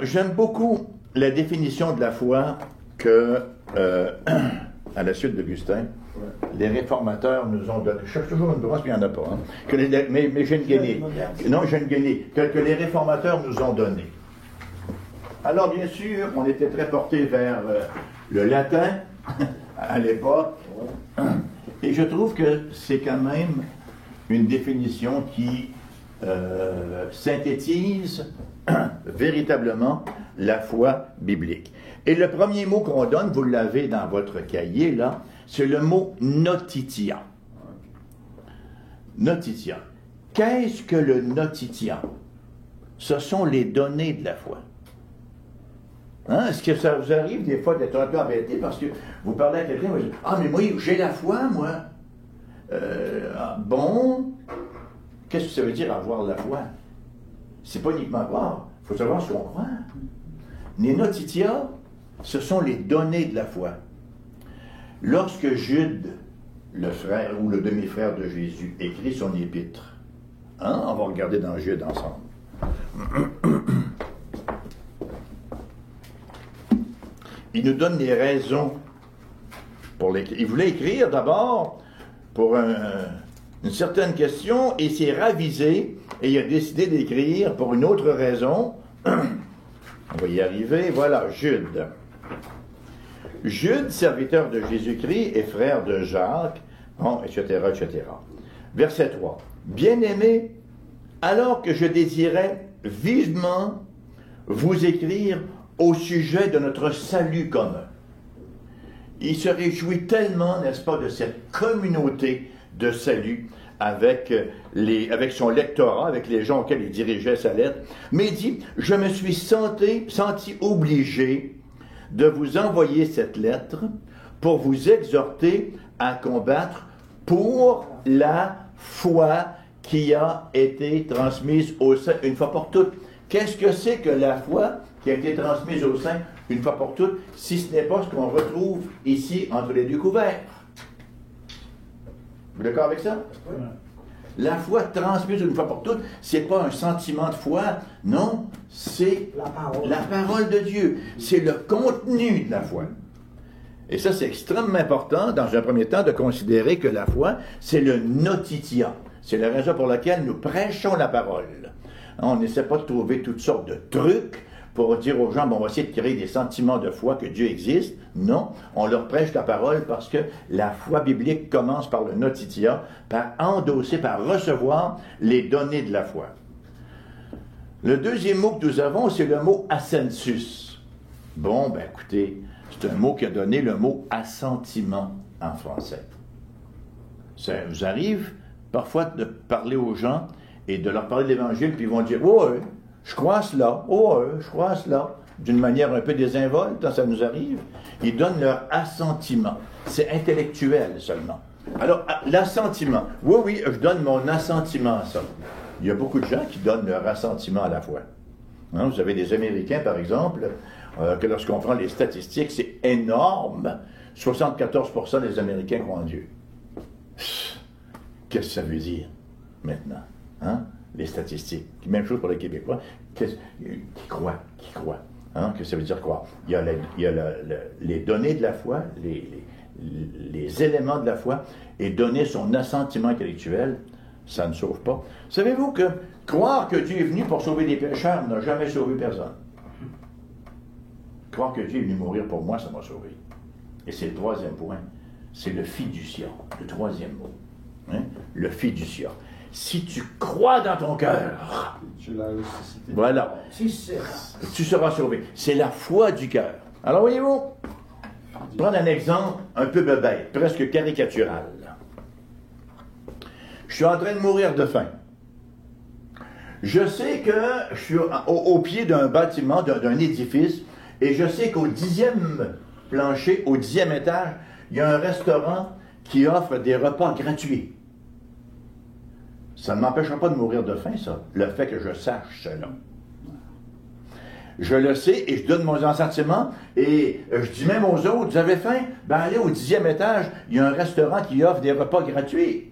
j'aime beaucoup la définition de la foi que, à la suite d'Augustin, les réformateurs nous ont donné. Je cherche toujours une brosse, mais il n'y en a pas. Hein. Mais j'ai une guenille. Non, j'ai une guenille. Que les réformateurs nous ont donné. Alors, bien sûr, on était très porté vers le latin à l'époque. Et je trouve que c'est quand même une définition qui synthétise véritablement la foi biblique. Et le premier mot qu'on donne, vous l'avez dans votre cahier, là, c'est le mot notitia. Notitia. Qu'est-ce que le notitia? Ce sont les données de la foi. Hein? Est-ce que ça vous arrive des fois d'être un peu embêté parce que vous parlez à quelqu'un, vous dites, ah, mais moi, j'ai la foi, moi. Bon, qu'est-ce que ça veut dire avoir la foi? C'est pas uniquement croire, il faut savoir ce qu'on croit. Les notitia, ce sont les données de la foi. Lorsque Jude, le frère ou le demi-frère de Jésus, écrit son épître, hein, on va regarder dans Jude ensemble. Il nous donne les raisons pour l'écrire. Il voulait écrire d'abord pour une certaine question et s'est ravisé et il a décidé d'écrire pour une autre raison. On va y arriver. Voilà, Jude. Jude, serviteur de Jésus-Christ et frère de Jacques, bon, etc., etc. Verset 3. Bien-aimés, alors que je désirais vivement vous écrire au sujet de notre salut commun. Il se réjouit tellement, n'est-ce pas, de cette communauté de salut avec son lectorat, avec les gens auxquels il dirigeait sa lettre. Mais il dit, je me suis senti obligé de vous envoyer cette lettre pour vous exhorter à combattre pour la foi qui a été transmise au sein une fois pour toutes. Qu'est-ce que c'est que la foi qui a été transmise au sein une fois pour toutes, si ce n'est pas ce qu'on retrouve ici entre les deux couverts? Vous êtes d'accord avec ça? Oui. La foi transmise une fois pour toutes, c'est pas un sentiment de foi, non, c'est la parole de Dieu. C'est le contenu de la foi. Et ça, c'est extrêmement important, dans un premier temps, de considérer que la foi, c'est le notitia. C'est la raison pour laquelle nous prêchons la parole. On n'essaie pas de trouver toutes sortes de trucs pour dire aux gens, bon, on va essayer de créer des sentiments de foi que Dieu existe. Non, on leur prêche la parole parce que la foi biblique commence par le notitia, par endosser, par recevoir les données de la foi. Le deuxième mot que nous avons, c'est le mot assensus. Bon, ben écoutez, c'est un mot qui a donné le mot assentiment en français. Ça vous arrive parfois de parler aux gens et de leur parler de l'Évangile, puis ils vont dire, oh, je crois à cela, oh, je crois à cela, d'une manière un peu désinvolte, quand ça nous arrive. Ils donnent leur assentiment. C'est intellectuel seulement. Alors, l'assentiment. Oui, je donne mon assentiment à ça. Il y a beaucoup de gens qui donnent leur assentiment à la foi. Hein, vous avez des Américains, par exemple, que lorsqu'on prend les statistiques, c'est énorme. 74% des Américains croient en Dieu. Qu'est-ce que ça veut dire, maintenant? Hein? Les statistiques. Même chose pour les Québécois. Qui croient? Hein? Que ça veut dire quoi? Il y a les données de la foi, les éléments de la foi, et donner son assentiment intellectuel, ça ne sauve pas. Savez-vous que croire que Dieu est venu pour sauver les pécheurs n'a jamais sauvé personne? Croire que Dieu est venu mourir pour moi, ça m'a sauvé. Et c'est le troisième point. C'est le fiducia, le troisième mot. Hein? Le fiducia. Si tu crois dans ton cœur, voilà, tu seras sauvé. C'est la foi du cœur. Alors voyez-vous, prendre un exemple un peu bébête, presque caricatural. Je suis en train de mourir de faim. Je sais que je suis au pied d'un bâtiment, d'un édifice, et je sais qu'au 10e plancher, au 10e étage, il y a un restaurant qui offre des repas gratuits. Ça ne m'empêchera pas de mourir de faim, ça, le fait que je sache cela. Je le sais et je donne mon assentiment et je dis même aux autres, vous avez faim? Ben allez au 10e étage, il y a un restaurant qui offre des repas gratuits.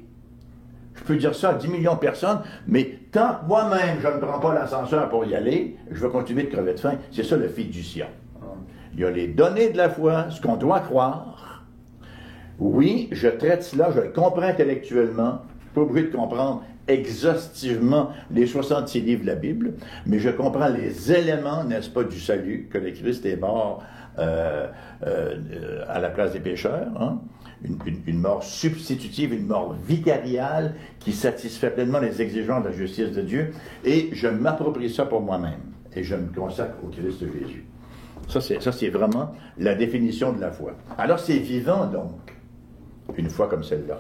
Je peux dire ça à 10 millions de personnes, mais tant que moi-même, je ne prends pas l'ascenseur pour y aller, je vais continuer de crever de faim. C'est ça le fiducia. Il y a les données de la foi, ce qu'on doit croire. Oui, je traite cela, je le comprends intellectuellement. Je ne suis pas obligé de comprendre exhaustivement les 66 livres de la Bible, mais je comprends les éléments, n'est-ce pas, du salut, que le Christ est mort à la place des pécheurs, hein? Une mort substitutive, une mort vicariale qui satisfait pleinement les exigences de la justice de Dieu, et je m'approprie ça pour moi-même, et je me consacre au Christ Jésus. Ça, c'est vraiment la définition de la foi. Alors, c'est vivant, donc, une foi comme celle-là.